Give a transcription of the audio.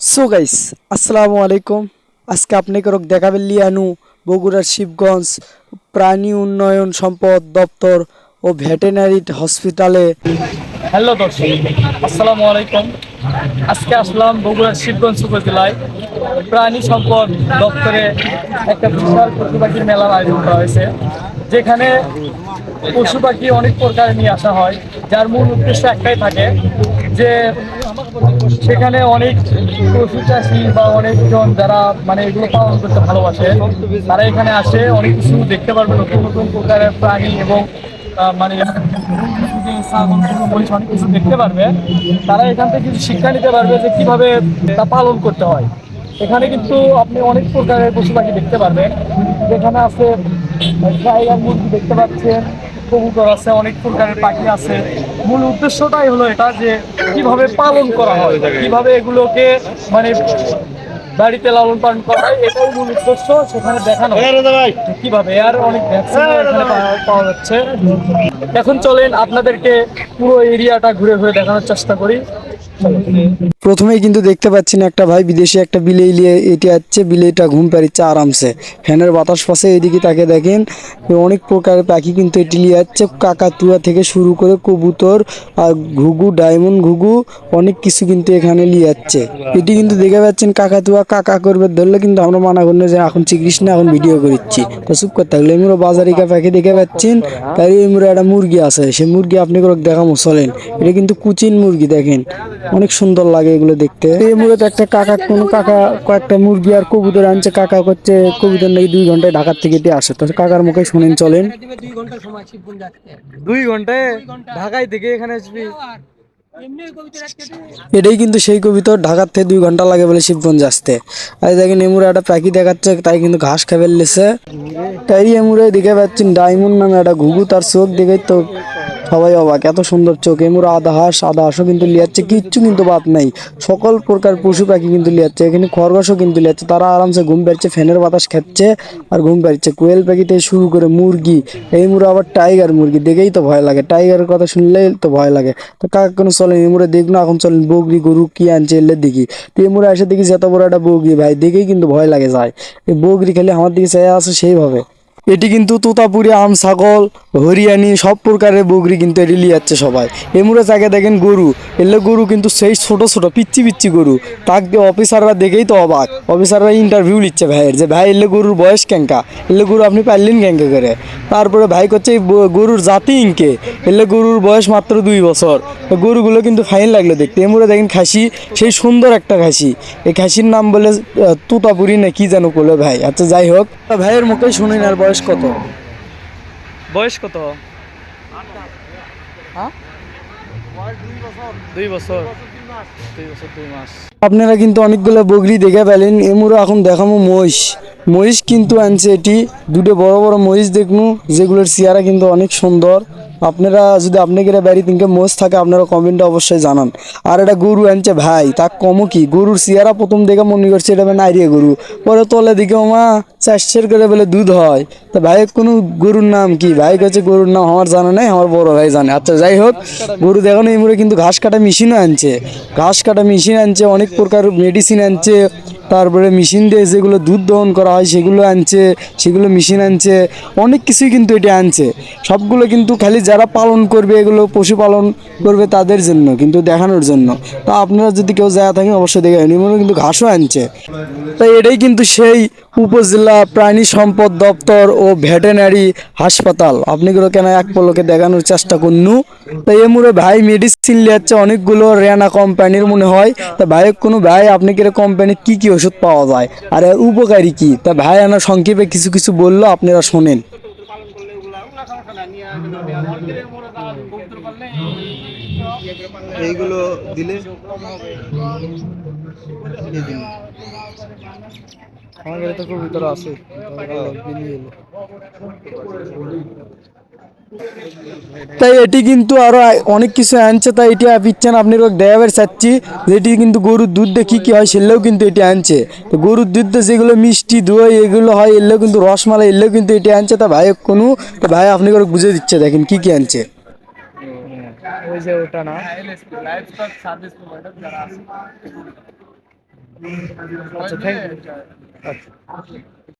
So guys, আসসালামু আলাইকুম। আজকে আপনাকে দেখাবেন লিয়ানু বগুড়ার শিবগঞ্জ প্রাণী উন্নয়ন সম্পদ দপ্তর ও ভেটেরিনারি হসপিটালে। হ্যালো দর্শক, আসসালামু আলাইকুম। আজকে আসলাম বগুড়ার শিবগঞ্জ উপজেলায় প্রাণী সম্পদ দপ্তরে একটা বিশাল পশু পাখির মেলার আয়োজন করা হয়েছে, যেখানে পশু পাখি অনেক প্রকার নিয়ে আসা হয়, যার মূল উদ্দেশ্য একটাই থাকে যে সেখানে অনেক পশু চাষি বা অনেকজন যারা মানে এগুলো পালন করতে ভালোবাসে, তারা এখানে আসে, অনেক কিছু দেখতে পারবে, নতুন নতুন প্রকারের প্রাণী এবং মানে ছাগল গরু মহিষ অনেক কিছু দেখতে পারবে। তারা এখান থেকে কিছু শিক্ষা নিতে পারবে যে কিভাবে তা পালন করতে হয়। এখানে কিন্তু আপনি অনেক প্রকারের পশু পাখি দেখতে পারবেন, যেখানে আছে টাইগার মুরগি দেখতে পাচ্ছেন, কবুতর আছে, অনেক প্রকারের পাখি আছে। মূল উদ্দেশ্যটাই হলো এটা যে কিভাবে পালন করা হয়, কিভাবে এগুলোকে মানে বাড়িতে লালন পালন করা হয়, এটাই মূল উদ্দেশ্য। সেখানে দেখানো কিভাবে আর অনেক ভ্যাকসিন এখানে পাওয়া যাচ্ছে। এখন চলেন আপনাদেরকে পুরো এরিয়াটা ঘুরে ঘুরে দেখানোর চেষ্টা করি। প্রথমেই কিন্তু দেখতে পাচ্ছেন একটা ভাই বিদেশি একটা বিলেই নিয়ে এটি যাচ্ছে, বিলেইটা ঘুম পাড়িচ্ছে আরামসে, ফ্যানের বাতাস পাশে। এদিকে তাকে দেখেন অনেক প্রকারের পাখি কিন্তু এটি নিয়ে যাচ্ছে, কাকাতুয়া থেকে শুরু করে কবুতর আর ঘুঘু, ডায়মন্ড ঘুঘু, অনেক কিছু কিন্তু এখানে নিয়ে যাচ্ছে। এটি কিন্তু দেখে পাচ্ছেন কাকাতুয়া কাকা করবে ধরলে কিন্তু আমরা মানা করলে যে এখন চিকিস না, এখন ভিডিও করছি, তো চুপ করতে থাকলে। এমরা বাজারিকা পাখি দেখে পাচ্ছেন, তাই এমরা একটা মুরগি আছে, সেই মুরগি আপনি করে দেখামো চলেন। এটা কিন্তু কুচিন মুরগি, দেখেন অনেক সুন্দর লাগে এগুলো দেখতে। এই মূলত একটা কাকা, কোন কাকা কয়েকটা মুরগি আর কবুতর আনছে। কাকা করছে কবুতর নাকি 2 ঘন্টায় ঢাকার থেকে দিয়ে আসে, তো কাকার মুখে শুনেন চলেন। 2 ঘন্টায় ঢাকায় থেকে এখানে আসবি? এটাই কিন্তু সেই কবুতর, ঢাকার থেকে 2 ঘন্টা লাগে বলে শিবগঞ্জ আসতে। আর দেখেন এমুরে একটা পাখি দেখাচ্ছে, তাই কিন্তু ঘাস খাবে লেছে। তাই এমুরে দেখে পাচ্ছেন ডায়মন্ড নামে একটা ঘুঘু, তার চোখ দেখে তো সবাই অবাক, এত সুন্দর চোখ। এমুরে আধা হাঁসও কিন্তু লিয়াচ্ছে, কিচ্ছু কিন্তু বাদ নাই, সকল প্রকার পশু পাখি কিন্তু লিয়াচ্ছে। এখানে খরগোশও কিন্তু লিয়াচ্ছে, তারা আরামসে ঘুম পাচ্ছে, ফ্যানের বাতাস খাচ্ছে আর ঘুম পাচ্ছে। কোয়েল পাখি থেকে শুরু করে মুরগি, এই মুড়ে আবার টাইগার মুরগি দেখেই তো ভয় লাগে, টাইগারের কথা শুনলেই তো ভয় লাগে। তো কাকা কোনো চলেন এমুড়ে দেখুন, এখন চলেন বগরি গরু কি আনছে এলে দেখি। তো এমুড়ে এসে দেখি এত বড় একটা বগরি, ভাই দেখেই কিন্তু ভয় লাগে যায়। এই বগরি খালি আমার দিকে চেয়ে আছে সেইভাবে। এটি কিন্তু তোতাপুরি, আম ছাগল, হরিয়ানি সব প্রকারের বগরি কিন্তু এটি লিয়াচ্ছে সবাই। এমুড়ে জায়গায় দেখেন গরু, এলে গরু কিন্তু সেই ছোট ছোট পিচ্ছি পিচ্ছি গরু, তাক দিয়ে অফিসাররা দেখেই তো অবাক। অফিসাররা ইন্টারভিউ নিচ্ছে ভাইয়ের, যে ভাই এলে গরুর বয়স ক্যাঙ্কা, এলে গরু আপনি পারলেন ক্যাঙ্কা করে। তারপরে ভাই করছে এই গরুর জাতি ইনকে, এলে গরুর বয়স মাত্র 2 বছর। তো গরুগুলো কিন্তু ফাইন লাগলো দেখতে। এমুড়ে দেখেন খাসি, সেই সুন্দর একটা খাসি, এই খাসির নাম বলে তুতাপুরি না কি যেন বলে ভাই। আচ্ছা যাই হোক, ভাইয়ের মুখে শুনুন আর বয়স কত। বয়স কত? হ্যাঁ, 2 বছর। 2 বছর 2 মাস। আপনারা কিন্তু অনেকগুলো বগরি দেখে পেলেন। এমুরো এখন দেখাবো মহিষ। মহিষ কিন্তু আনছে এটি, দুটো বড় বড় মহিষ দেখুন, যেগুলোর চেহারা কিন্তু অনেক সুন্দর। আপনারা যদি আপনাদের বাড়ি তিনকে মহিষ থাকে, আপনারা কমেন্টে অবশ্যই জানান। আর এটা গরু আনছে ভাই, তা কমও কি, গরুর চেহারা প্রথম দেখে মনে করছে এটা মানে নাইরিয়া গরু, পরে তলে দিকে মা 400 করে বলে দুধ হয়। তা ভাই কোনো গরুর নাম কি, ভাই কাছে গরুর নাম আমার জানা নেই, আমার বড় ভাই জানে। আচ্ছা যাই হোক, গরু দেখানো এই মুড়ে কিন্তু ঘাস কাটা মেশিনও আনছে, ঘাস কাটা মেশিন আনছে, অনেক প্রকার মেডিসিন আনছে, তারপরে মেশিন দিয়ে যেগুলো দুধ দহন করা হয় সেগুলো আনছে, সেগুলো মেশিন আনছে, অনেক কিছুই কিন্তু এটা আনছে। সবগুলো কিন্তু খালি যারা পালন করবে, এগুলো পশুপালন করবে তাদের জন্য, কিন্তু দেখানোর জন্য। তা আপনারা যদি কেউ যায় থাকেন অবশ্যই দেখে নিন, কিন্তু ঘাসও আনছে। তাই এটাই কিন্তু সেই উপজেলা প্রাণী সম্পদ দপ্তর ও ভেটেরিনারি হাসপাতাল। আপনি গুলো কেন এক পলকে দেখানোর চেষ্টা করনু। তাই এমুরে ভাই মেডিসিন লিয়াচ্ছে অনেকগুলো, রেনা কোম্পানির মনে হয়। তা ভাই কোনো ভাই আপনি কি কোম্পানির কি কি ওষুধ পাওয়া যায় আর এর উপকারী কি, তা ভাই আনা সংক্ষেপে কিছু কিছু বললো, আপনারা শোনেন। এইগুলো দিলে এই দিন আমার কাছে তো কবুতর আছে, তাই এটি কিন্তু আরো অনেক কিছু আনছে, তাই এটি পিচ্ছেন আপনি দেখাবার চাচ্ছি, যেটি কিন্তু গরুর দুধ দিয়ে কি কি হয় সেগুলোও কিন্তু এটি আনছে। তো গরুর দুধ দিয়ে যেগুলো মিষ্টি দই এগুলো হয়, এগুলো কিন্তু রসমালাই, এগুলো কিন্তু এটি আনছে। তা ভাই কোনো, তো ভাই আপনি করে বুঝে দিচ্ছে, দেখেন কি কি আনছে। ওই যে ওটা না, লাইভ স্টক সার্ভিস প্রোভাইডার যারা আছে। আচ্ছা থ্যাংক ইউ। আচ্ছা